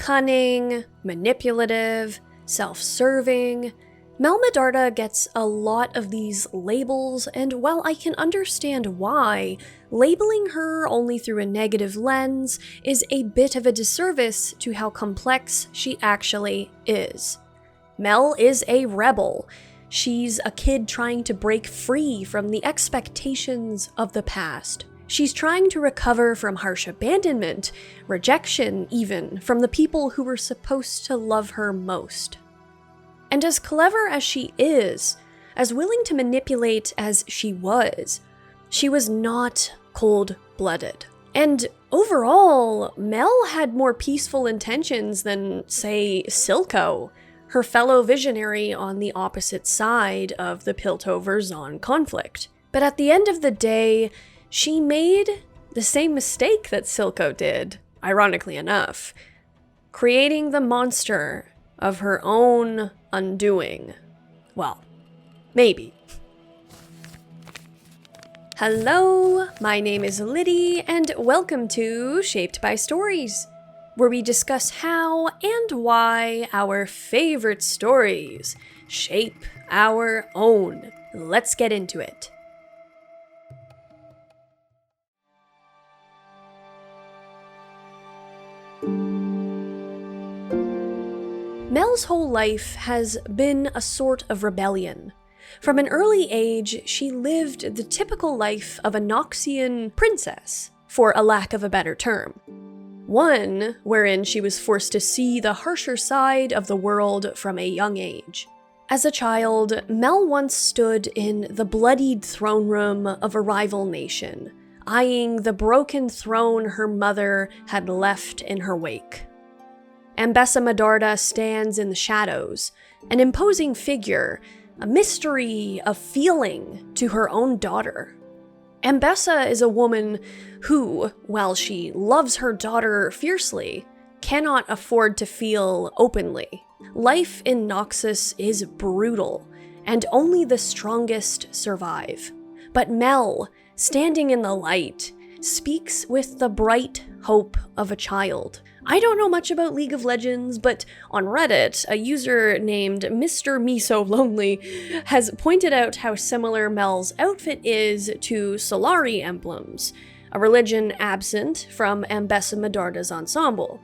Cunning, manipulative, self-serving. Mel Medarda gets a lot of these labels, and while I can understand why, labeling her only through a negative lens is a bit of a disservice to how complex she actually is. Mel is a rebel. She's a kid trying to break free from the expectations of the past. She's trying to recover from harsh abandonment, rejection even, from the people who were supposed to love her most. And as clever as she is, as willing to manipulate as she was not cold-blooded. And overall, Mel had more peaceful intentions than, say, Silco, her fellow visionary on the opposite side of the Piltover-Zon conflict. But at the end of the day, she made the same mistake that Silco did, ironically enough, creating the monster of her own undoing. Well, maybe. Hello, my name is Liddy, and welcome to Shaped by Stories, where we discuss how and why our favorite stories shape our own. Let's get into it. Mel's whole life has been a sort of rebellion. From an early age, she lived the typical life of a Noxian princess, for a lack of a better term. One wherein she was forced to see the harsher side of the world from a young age. As a child, Mel once stood in the bloodied throne room of a rival nation, eyeing the broken throne her mother had left in her wake. Ambessa Medarda stands in the shadows, an imposing figure, a mystery of feeling to her own daughter. Ambessa is a woman who, while she loves her daughter fiercely, cannot afford to feel openly. Life in Noxus is brutal, and only the strongest survive. But Mel, standing in the light, speaks with the bright hope of a child. I don't know much about League of Legends, but on Reddit, a user named Mr. Me So Lonely has pointed out how similar Mel's outfit is to Solari emblems, a religion absent from Ambessa Medarda's ensemble.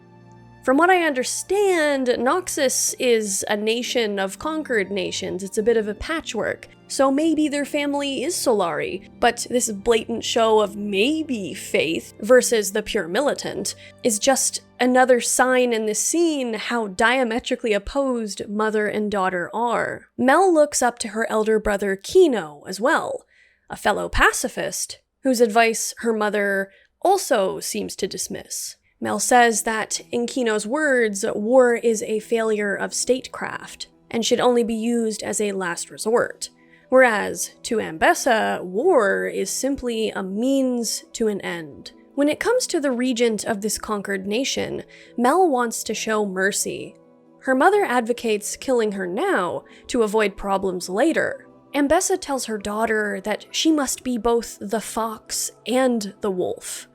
From what I understand, Noxus is a nation of conquered nations. It's a bit of a patchwork. So maybe their family is Solari, but this blatant show of maybe faith versus the pure militant is just another sign in this scene how diametrically opposed mother and daughter are. Mel looks up to her elder brother Kino as well, a fellow pacifist whose advice her mother also seems to dismiss. Mel says that, in Kino's words, war is a failure of statecraft and should only be used as a last resort. Whereas, to Ambessa, war is simply a means to an end. When it comes to the regent of this conquered nation, Mel wants to show mercy. Her mother advocates killing her now to avoid problems later. Ambessa tells her daughter that she must be both the fox and the wolf.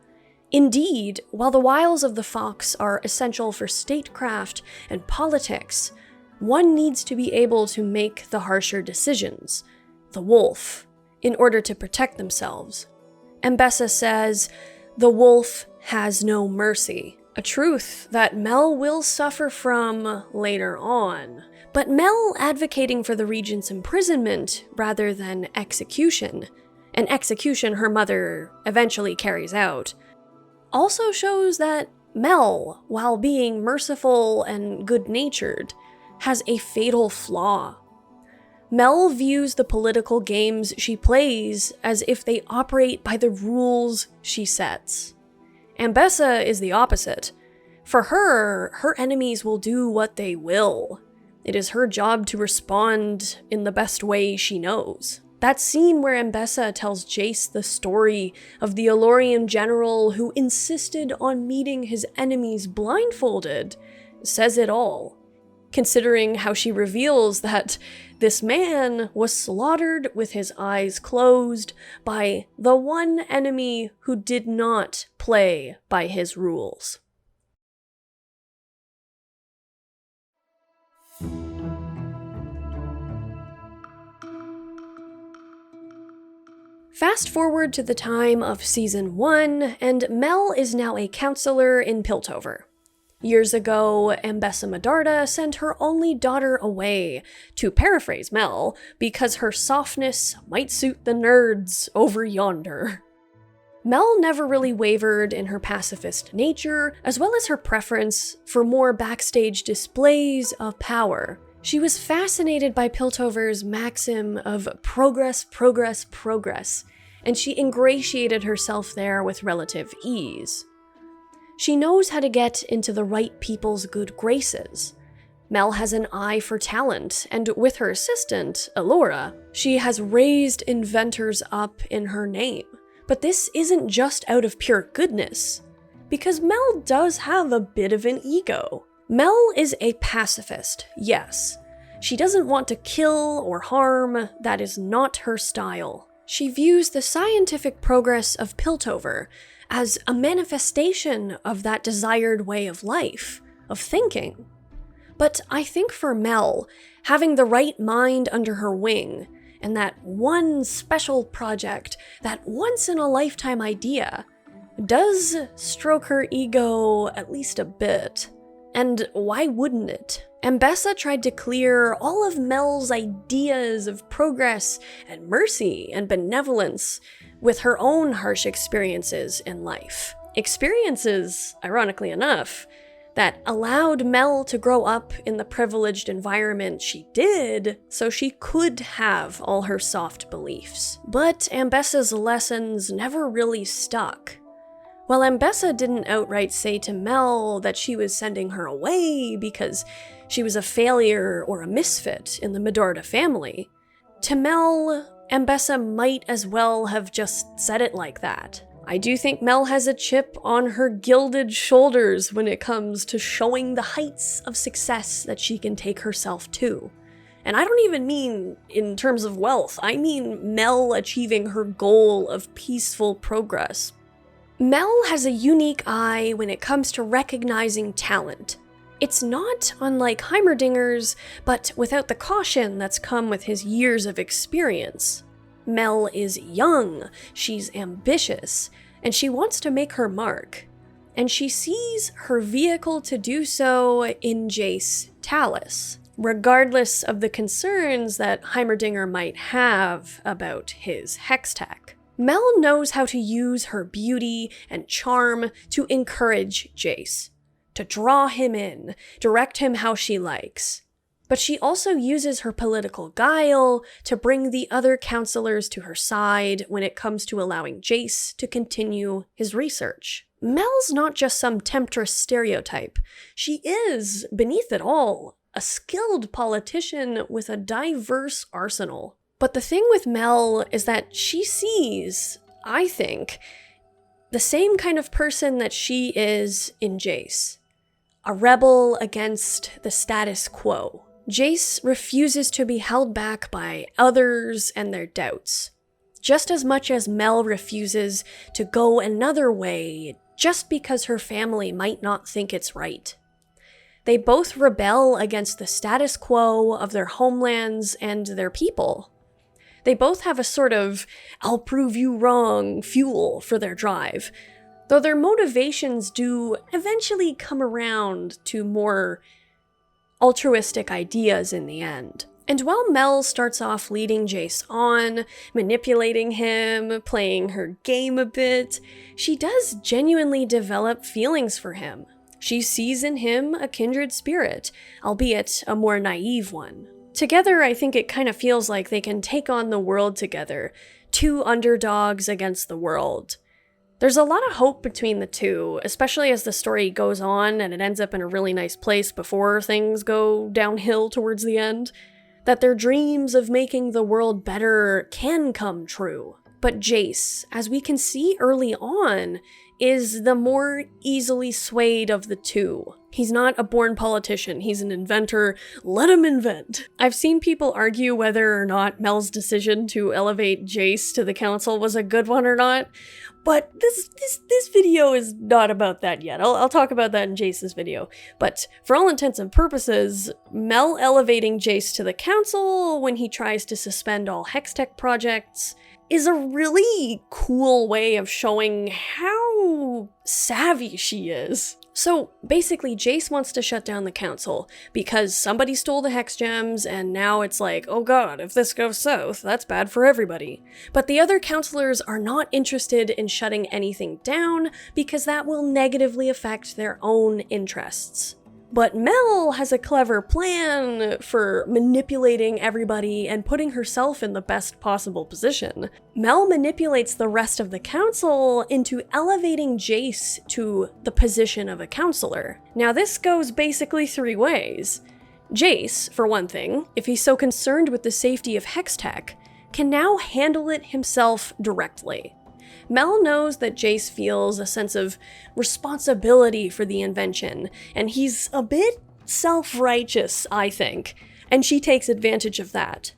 Indeed, while the wiles of the fox are essential for statecraft and politics, one needs to be able to make the harsher decisions, the wolf, in order to protect themselves. Ambessa says, "The wolf has no mercy," a truth that Mel will suffer from later on. But Mel advocating for the regent's imprisonment rather than execution, an execution her mother eventually carries out, also shows that Mel, while being merciful and good-natured, has a fatal flaw. Mel views the political games she plays as if they operate by the rules she sets. Ambessa is the opposite. For her, her enemies will do what they will. It is her job to respond in the best way she knows. That scene where Ambessa tells Jayce the story of the Elorian general who insisted on meeting his enemies blindfolded says it all, considering how she reveals that this man was slaughtered with his eyes closed by the one enemy who did not play by his rules. Fast forward to the time of season 1, and Mel is now a counselor in Piltover. Years ago, Ambessa Medarda sent her only daughter away, to paraphrase Mel, because her softness might suit the nerds over yonder. Mel never really wavered in her pacifist nature, as well as her preference for more backstage displays of power. She was fascinated by Piltover's maxim of progress, progress, progress, and she ingratiated herself there with relative ease. She knows how to get into the right people's good graces. Mel has an eye for talent, and with her assistant, Elora, she has raised inventors up in her name. But this isn't just out of pure goodness, because Mel does have a bit of an ego. Mel is a pacifist, yes. She doesn't want to kill or harm, that is not her style. She views the scientific progress of Piltover as a manifestation of that desired way of life, of thinking. But I think for Mel, having the right mind under her wing, and that one special project, that once-in-a-lifetime idea, does stroke her ego at least a bit. And why wouldn't it? Ambessa tried to clear all of Mel's ideas of progress and mercy and benevolence with her own harsh experiences in life. Experiences, ironically enough, that allowed Mel to grow up in the privileged environment she did, so she could have all her soft beliefs. But Ambessa's lessons never really stuck. While Ambessa didn't outright say to Mel that she was sending her away because she was a failure or a misfit in the Medarda family, to Mel, Ambessa might as well have just said it like that. I do think Mel has a chip on her gilded shoulders when it comes to showing the heights of success that she can take herself to. And I don't even mean in terms of wealth, I mean Mel achieving her goal of peaceful progress. Mel has a unique eye when it comes to recognizing talent. It's not unlike Heimerdinger's, but without the caution that's come with his years of experience. Mel is young, she's ambitious, and she wants to make her mark. And she sees her vehicle to do so in Jayce Tallis, regardless of the concerns that Heimerdinger might have about his hex tech. Mel knows how to use her beauty and charm to encourage Jayce, to draw him in, direct him how she likes. But she also uses her political guile to bring the other counselors to her side when it comes to allowing Jayce to continue his research. Mel's not just some temptress stereotype. She is, beneath it all, a skilled politician with a diverse arsenal. But the thing with Mel is that she sees, I think, the same kind of person that she is in Jayce. A rebel against the status quo. Jayce refuses to be held back by others and their doubts, just as much as Mel refuses to go another way just because her family might not think it's right. They both rebel against the status quo of their homelands and their people. They both have a sort of "I'll prove you wrong" fuel for their drive, though their motivations do eventually come around to more altruistic ideas in the end. And while Mel starts off leading Jayce on, manipulating him, playing her game a bit, she does genuinely develop feelings for him. She sees in him a kindred spirit, albeit a more naive one. Together, I think it kind of feels like they can take on the world together, two underdogs against the world. There's a lot of hope between the two, especially as the story goes on and it ends up in a really nice place before things go downhill towards the end, that their dreams of making the world better can come true. But Jayce, as we can see early on, is the more easily swayed of the two. He's not a born politician, he's an inventor. Let him invent. I've seen people argue whether or not Mel's decision to elevate Jayce to the council was a good one or not, but this video is not about that yet. I'll talk about that in Jayce's video. But for all intents and purposes, Mel elevating Jayce to the council when he tries to suspend all Hextech projects is a really cool way of showing how savvy she is. So basically, Jayce wants to shut down the council because somebody stole the hex gems, and now it's like, oh god, if this goes south, that's bad for everybody. But the other counselors are not interested in shutting anything down because that will negatively affect their own interests. But Mel has a clever plan for manipulating everybody and putting herself in the best possible position. Mel manipulates the rest of the council into elevating Jayce to the position of a counselor. Now this goes basically 3 ways. Jayce, for one thing, if he's so concerned with the safety of hex tech, can now handle it himself directly. Mel knows that Jayce feels a sense of responsibility for the invention, and he's a bit self-righteous, I think, and she takes advantage of that.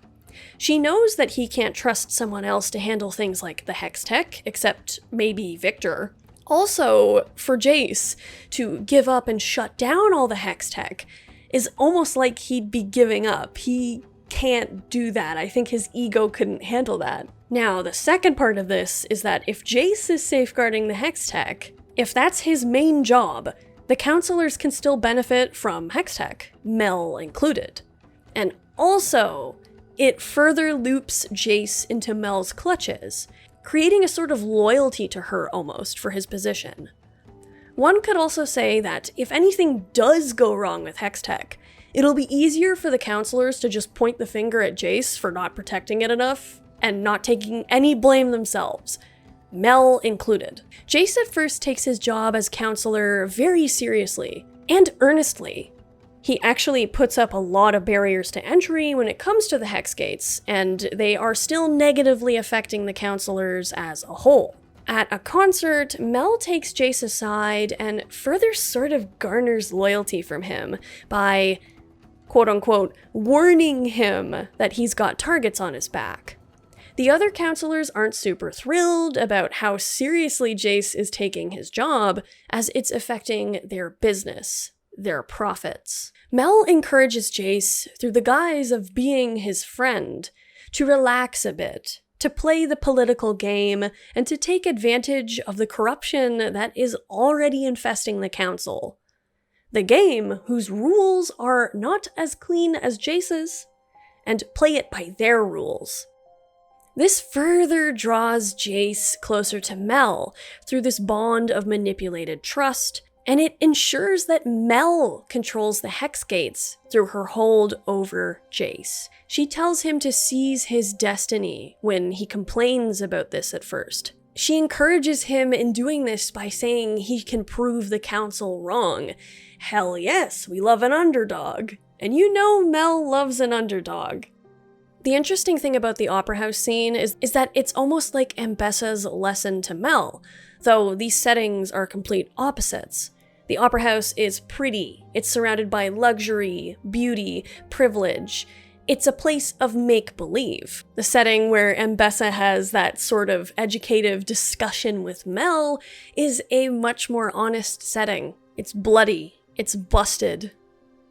She knows that he can't trust someone else to handle things like the hex tech, except maybe Victor. Also, for Jayce to give up and shut down all the hex tech is almost like he'd be giving up. He can't do that. I think his ego couldn't handle that. Now, the second part of this is that if Jayce is safeguarding the hex tech, if that's his main job, the counselors can still benefit from hex tech, Mel included. And also, it further loops Jayce into Mel's clutches, creating a sort of loyalty to her almost for his position. One could also say that if anything does go wrong with hex tech, it'll be easier for the counselors to just point the finger at Jayce for not protecting it enough, and not taking any blame themselves, Mel included. Jayce at first takes his job as counselor very seriously, and earnestly. He actually puts up a lot of barriers to entry when it comes to the hex gates, and they are still negatively affecting the counselors as a whole. At a concert, Mel takes Jayce aside and further sort of garners loyalty from him by, quote-unquote, warning him that he's got targets on his back. The other counselors aren't super thrilled about how seriously Jayce is taking his job, as it's affecting their business, their profits. Mel encourages Jayce, through the guise of being his friend, to relax a bit, to play the political game, and to take advantage of the corruption that is already infesting the council. The game whose rules are not as clean as Jayce's, and play it by their rules. This further draws Jayce closer to Mel through this bond of manipulated trust, and it ensures that Mel controls the hex gates through her hold over Jayce. She tells him to seize his destiny when he complains about this at first. She encourages him in doing this by saying he can prove the council wrong. Hell yes, we love an underdog. And you know Mel loves an underdog. The interesting thing about the Opera House scene is that it's almost like Ambessa's lesson to Mel, though these settings are complete opposites. The Opera House is pretty, it's surrounded by luxury, beauty, privilege. It's a place of make-believe. The setting where Ambessa has that sort of educative discussion with Mel is a much more honest setting. It's bloody, it's busted,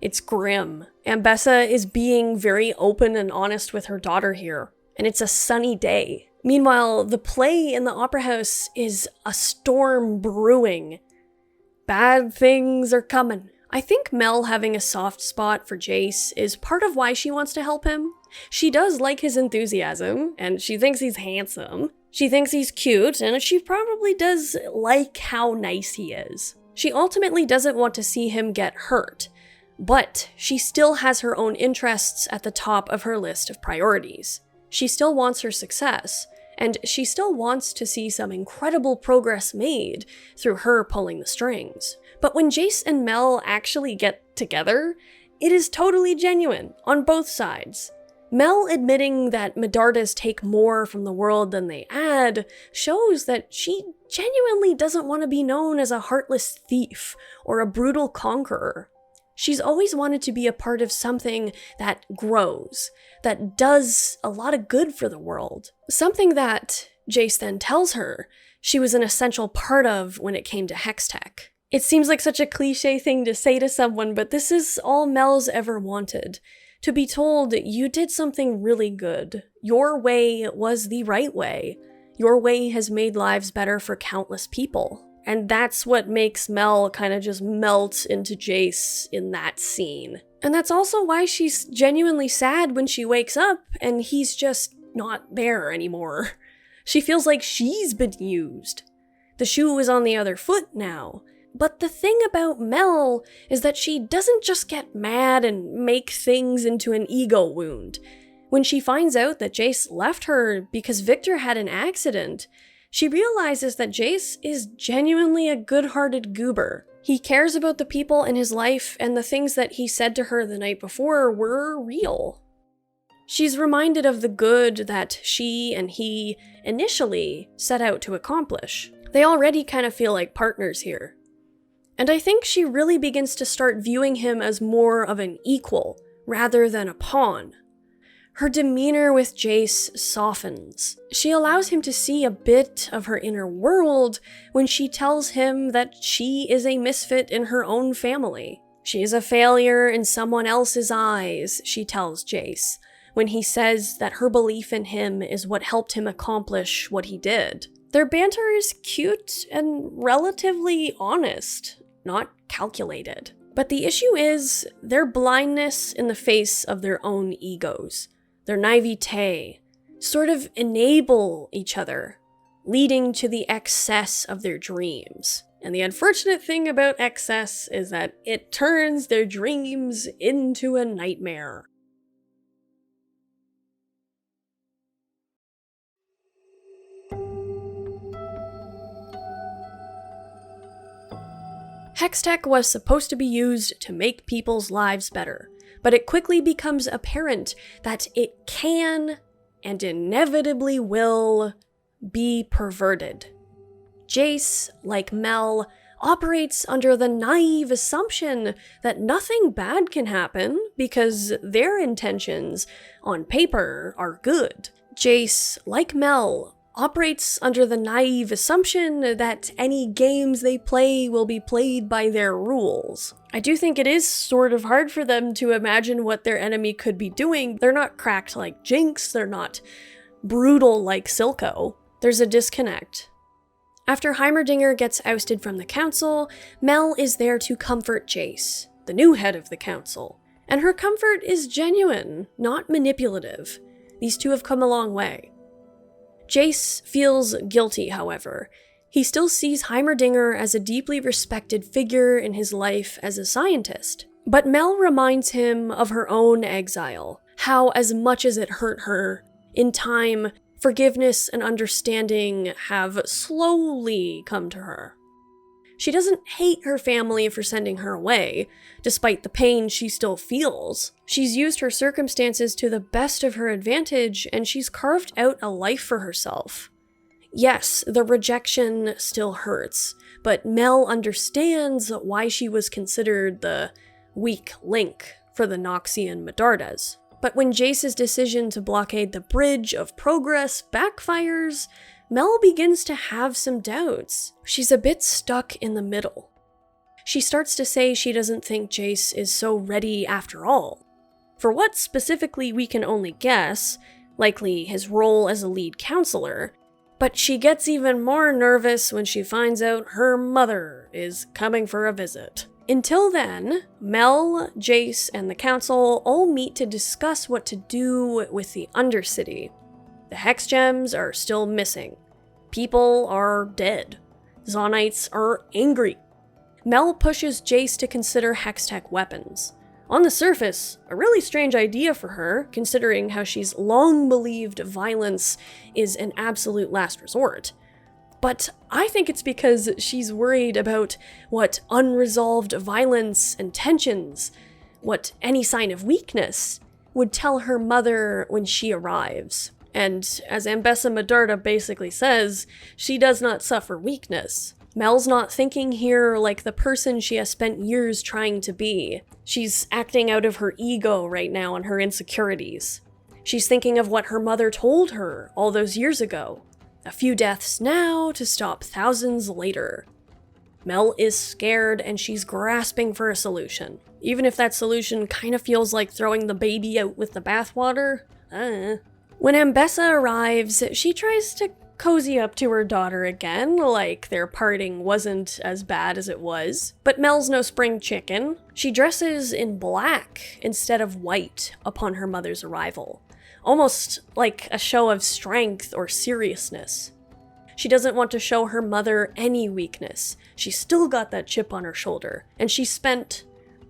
it's grim. Ambessa is being very open and honest with her daughter here, and it's a sunny day. Meanwhile, the play in the Opera House is a storm brewing. Bad things are coming. I think Mel having a soft spot for Jayce is part of why she wants to help him. She does like his enthusiasm, and she thinks he's handsome. She thinks he's cute, and she probably does like how nice he is. She ultimately doesn't want to see him get hurt, but she still has her own interests at the top of her list of priorities. She still wants her success, and she still wants to see some incredible progress made through her pulling the strings. But when Jayce and Mel actually get together, it is totally genuine on both sides. Mel admitting that Medardas take more from the world than they add shows that she genuinely doesn't want to be known as a heartless thief or a brutal conqueror. She's always wanted to be a part of something that grows, that does a lot of good for the world. Something that, Jayce then tells her, she was an essential part of when it came to hex tech. It seems like such a cliche thing to say to someone, but this is all Mel's ever wanted. To be told, you did something really good. Your way was the right way. Your way has made lives better for countless people. And that's what makes Mel kind of just melt into Jayce in that scene. And that's also why she's genuinely sad when she wakes up and he's just not there anymore. She feels like she's been used. The shoe is on the other foot now. But the thing about Mel is that she doesn't just get mad and make things into an ego wound. When she finds out that Jayce left her because Victor had an accident, she realizes that Jayce is genuinely a good-hearted goober. He cares about the people in his life, and the things that he said to her the night before were real. She's reminded of the good that she and he initially set out to accomplish. They already kind of feel like partners here. And I think she really begins to start viewing him as more of an equal, rather than a pawn. Her demeanor with Jayce softens. She allows him to see a bit of her inner world when she tells him that she is a misfit in her own family. She is a failure in someone else's eyes, she tells Jayce, when he says that her belief in him is what helped him accomplish what he did. Their banter is cute and relatively honest, not calculated. But the issue is their blindness in the face of their own egos. Their naivete sort of enable each other, leading to the excess of their dreams. And the unfortunate thing about excess is that it turns their dreams into a nightmare. Hextech was supposed to be used to make people's lives better, but it quickly becomes apparent that it can, and inevitably will, be perverted. Jayce, like Mel, operates under the naive assumption that nothing bad can happen because their intentions, on paper, are good. Jayce, like Mel, operates under the naive assumption that any games they play will be played by their rules. I do think it is sort of hard for them to imagine what their enemy could be doing. They're not cracked like Jinx, they're not brutal like Silco. There's a disconnect. After Heimerdinger gets ousted from the council, Mel is there to comfort Jayce, the new head of the council. And her comfort is genuine, not manipulative. These two have come a long way. Jayce feels guilty, however. He still sees Heimerdinger as a deeply respected figure in his life as a scientist. But Mel reminds him of her own exile, how as much as it hurt her, in time, forgiveness and understanding have slowly come to her. She doesn't hate her family for sending her away, despite the pain she still feels. She's used her circumstances to the best of her advantage, and she's carved out a life for herself. Yes, the rejection still hurts, but Mel understands why she was considered the weak link for the Noxian Medardas. But when Jayce's decision to blockade the Bridge of Progress backfires, Mel begins to have some doubts. She's a bit stuck in the middle. She starts to say she doesn't think Jayce is so ready after all. For what specifically we can only guess, likely his role as a lead counselor, but she gets even more nervous when she finds out her mother is coming for a visit. Until then, Mel, Jayce, and the council all meet to discuss what to do with the Undercity. The Hex Gems are still missing. People are dead. Zonites are angry. Mel pushes Jayce to consider Hextech weapons. On the surface, a really strange idea for her, considering how she's long believed violence is an absolute last resort. But I think it's because she's worried about what unresolved violence and tensions, what any sign of weakness, would tell her mother when she arrives. And as Ambessa Medarda basically says, she does not suffer weakness. Mel's not thinking here like the person she has spent years trying to be. She's acting out of her ego right now and her insecurities. She's thinking of what her mother told her all those years ago. A few deaths now to stop thousands later. Mel is scared and she's grasping for a solution. Even if that solution kind of feels like throwing the baby out with the bathwater. When Ambessa arrives, she tries to cozy up to her daughter again, like their parting wasn't as bad as it was. But Mel's no spring chicken. She dresses in black instead of white upon her mother's arrival, almost like a show of strength or seriousness. She doesn't want to show her mother any weakness. She's still got that chip on her shoulder, and she spent,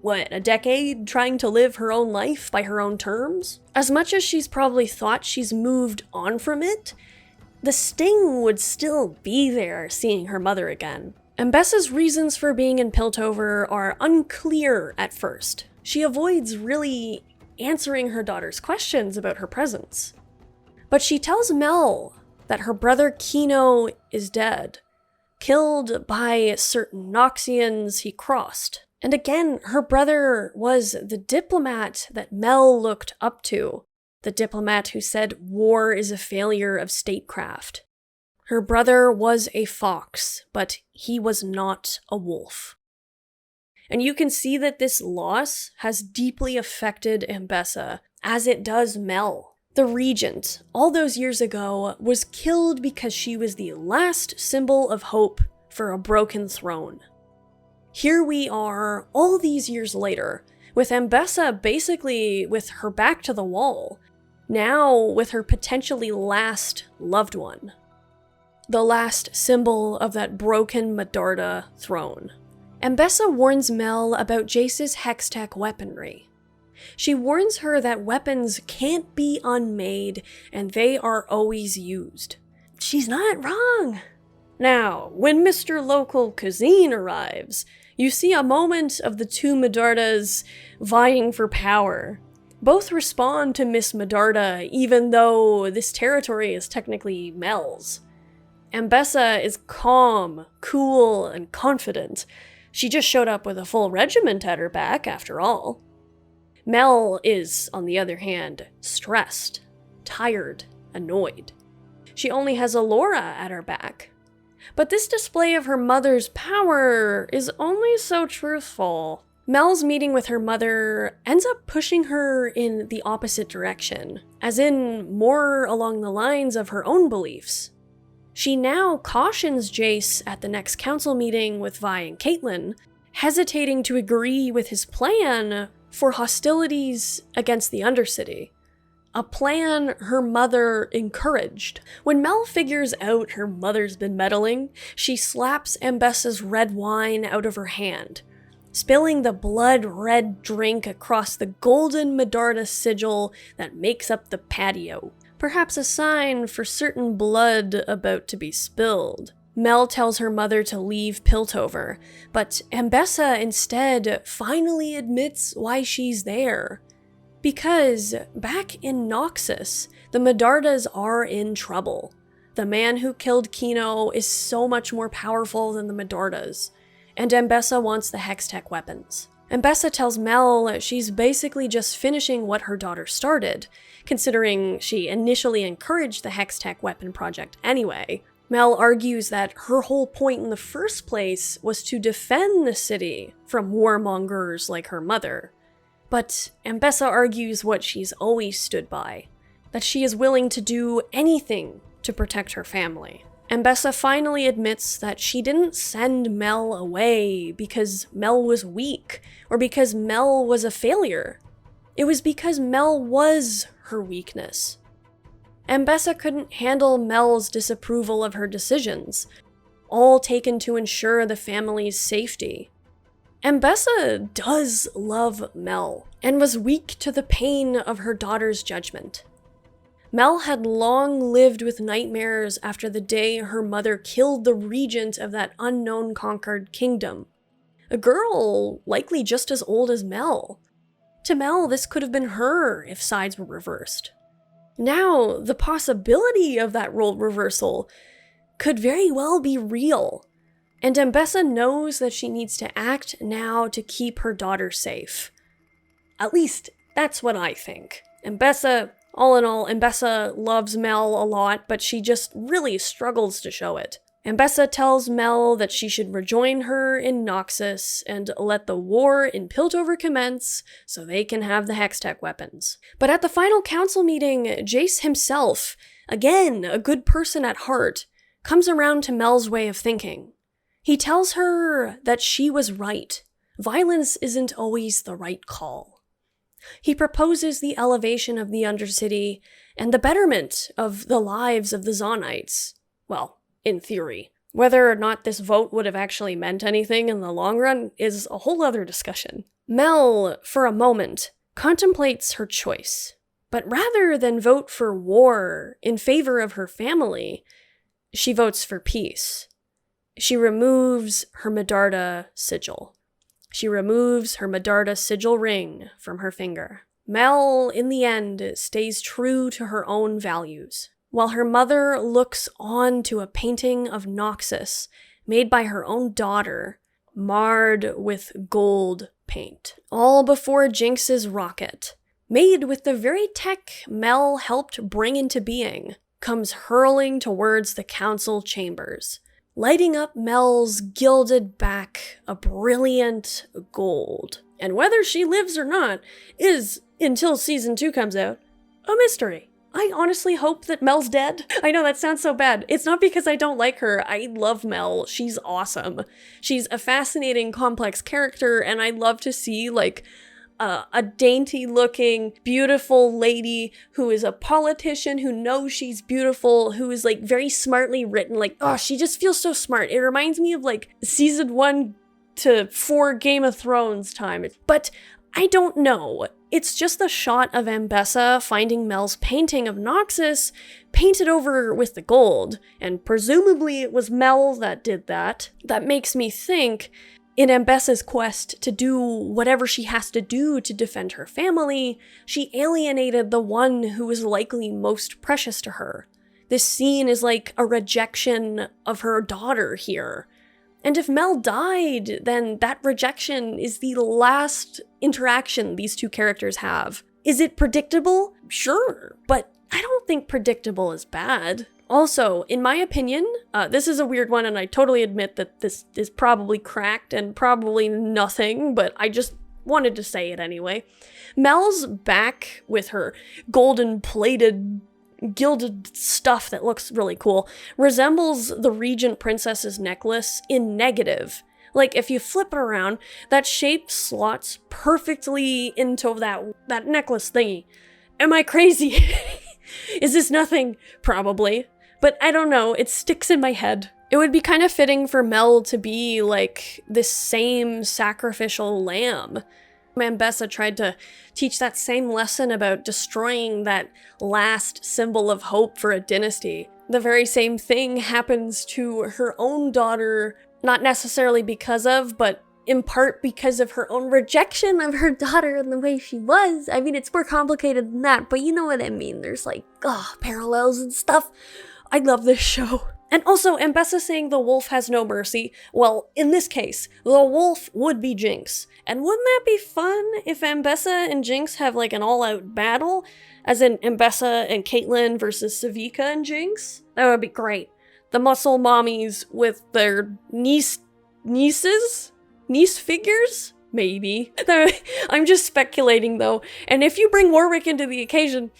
a decade trying to live her own life by her own terms? As much as she's probably thought she's moved on from it, the sting would still be there seeing her mother again. Ambessa's reasons for being in Piltover are unclear at first. She avoids really answering her daughter's questions about her presence. But she tells Mel that her brother Kino is dead, killed by certain Noxians he crossed. And again, her brother was the diplomat that Mel looked up to, the diplomat who said war is a failure of statecraft. Her brother was a fox, but he was not a wolf. And you can see that this loss has deeply affected Ambessa, as it does Mel. The regent, all those years ago, was killed because she was the last symbol of hope for a broken throne. Here we are, all these years later, with Ambessa basically with her back to the wall, now with her potentially last loved one. The last symbol of that broken Medarda throne. Ambessa warns Mel about Jayce's Hextech weaponry. She warns her that weapons can't be unmade, and they are always used. She's not wrong. Now, when Mr. Local Cuisine arrives, you see a moment of the two Medardas vying for power. Both respond to Miss Medarda, even though this territory is technically Mel's. Ambessa is calm, cool, and confident. She just showed up with a full regiment at her back, after all. Mel is, on the other hand, stressed, tired, annoyed. She only has Alora at her back. But this display of her mother's power is only so truthful. Mel's meeting with her mother ends up pushing her in the opposite direction, as in more along the lines of her own beliefs. She now cautions Jayce at the next council meeting with Vi and Caitlin, hesitating to agree with his plan for hostilities against the Undercity. A plan her mother encouraged. When Mel figures out her mother's been meddling, she slaps Ambessa's red wine out of her hand, spilling the blood-red drink across the golden Medarda sigil that makes up the patio. Perhaps a sign for certain blood about to be spilled. Mel tells her mother to leave Piltover, but Ambessa instead finally admits why she's there. Because back in Noxus, the Medardas are in trouble. The man who killed Kino is so much more powerful than the Medardas, and Ambessa wants the Hextech weapons. Ambessa tells Mel she's basically just finishing what her daughter started, considering she initially encouraged the Hextech weapon project anyway. Mel argues that her whole point in the first place was to defend the city from warmongers like her mother. But Ambessa argues what she's always stood by, that she is willing to do anything to protect her family. Ambessa finally admits that she didn't send Mel away because Mel was weak, or because Mel was a failure. It was because Mel was her weakness. Ambessa couldn't handle Mel's disapproval of her decisions, all taken to ensure the family's safety. Ambessa does love Mel, and was weak to the pain of her daughter's judgment. Mel had long lived with nightmares after the day her mother killed the regent of that unknown conquered kingdom. A girl likely just as old as Mel. To Mel, this could have been her if sides were reversed. Now, the possibility of that role reversal could very well be real, and Ambessa knows that she needs to act now to keep her daughter safe. At least, that's what I think. All in all, Ambessa loves Mel a lot, but she just really struggles to show it. Ambessa tells Mel that she should rejoin her in Noxus and let the war in Piltover commence so they can have the Hextech weapons. But at the final council meeting, Jayce himself, again a good person at heart, comes around to Mel's way of thinking. He tells her that she was right. Violence isn't always the right call. He proposes the elevation of the Undercity and the betterment of the lives of the Zonites. Well, in theory. Whether or not this vote would have actually meant anything in the long run is a whole other discussion. Mel, for a moment, contemplates her choice. But rather than vote for war in favor of her family, she votes for peace. She removes her Medarda sigil. She removes her Medarda sigil ring from her finger. Mel, in the end, stays true to her own values, while her mother looks on to a painting of Noxus made by her own daughter, marred with gold paint, all before Jinx's rocket, made with the very tech Mel helped bring into being, comes hurling towards the council chambers, lighting up Mel's gilded back a brilliant gold. And whether she lives or not is, until season 2 comes out, a mystery. I honestly hope that Mel's dead. I know that sounds so bad. It's not because I don't like her. I love Mel. She's awesome. She's a fascinating, complex character, and I love to see, like, a dainty-looking, beautiful lady who is a politician, who knows she's beautiful, who is, like, very smartly written. Like, oh, she just feels so smart. It reminds me of, like, season 1 to 4 Game of Thrones time. But I don't know. It's just the shot of Ambessa finding Mel's painting of Noxus painted over with the gold, and presumably it was Mel that did that. That makes me think, in Ambessa's quest to do whatever she has to do to defend her family, she alienated the one who was likely most precious to her. This scene is like a rejection of her daughter here. And if Mel died, then that rejection is the last interaction these two characters have. Is it predictable? Sure, but I don't think predictable is bad. Also, in my opinion, this is a weird one, and I totally admit that this is probably cracked and probably nothing, but I just wanted to say it anyway. Mel's back with her golden-plated gilded stuff that looks really cool resembles the Regent Princess's necklace in negative. Like, if you flip it around, that shape slots perfectly into that necklace thingy. Am I crazy? Is this nothing? Probably. But I don't know, it sticks in my head. It would be kind of fitting for Mel to be like this same sacrificial lamb. Ambessa tried to teach that same lesson about destroying that last symbol of hope for a dynasty. The very same thing happens to her own daughter, not necessarily because of, but in part because of her own rejection of her daughter and the way she was. I mean, it's more complicated than that, but you know what I mean. There's like, parallels and stuff. I love this show. And also, Ambessa saying the wolf has no mercy. Well, in this case, the wolf would be Jinx. And wouldn't that be fun if Ambessa and Jinx have like an all-out battle? As in Ambessa and Caitlyn versus Savika and Jinx? That would be great. The muscle mommies with their niece figures? Maybe. I'm just speculating though. And if you bring Warwick into the occasion,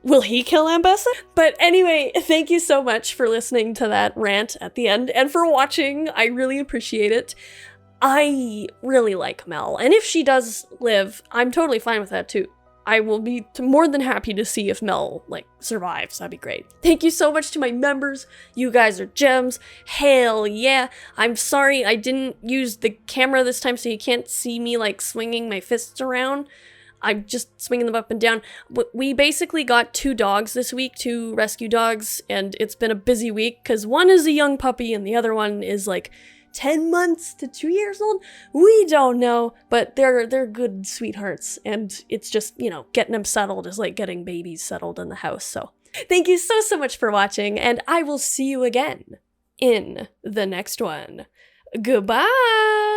will he kill Ambessa? But anyway, thank you so much for listening to that rant at the end and for watching. I really appreciate it. I really like Mel, and if she does live, I'm totally fine with that too. I will be more than happy to see if Mel, like, survives. That'd be great. Thank you so much to my members. You guys are gems. Hell yeah. I'm sorry I didn't use the camera this time so you can't see me, like, swinging my fists around. I'm just swinging them up and down. We basically got 2 dogs this week, 2 rescue dogs, and it's been a busy week because one is a young puppy and the other one is, like, 10 months to 2 years old? We don't know, but they're good sweethearts, and it's just, you know, getting them settled is like getting babies settled in the house. So thank you so much for watching, and I will see you again in the next one. Goodbye!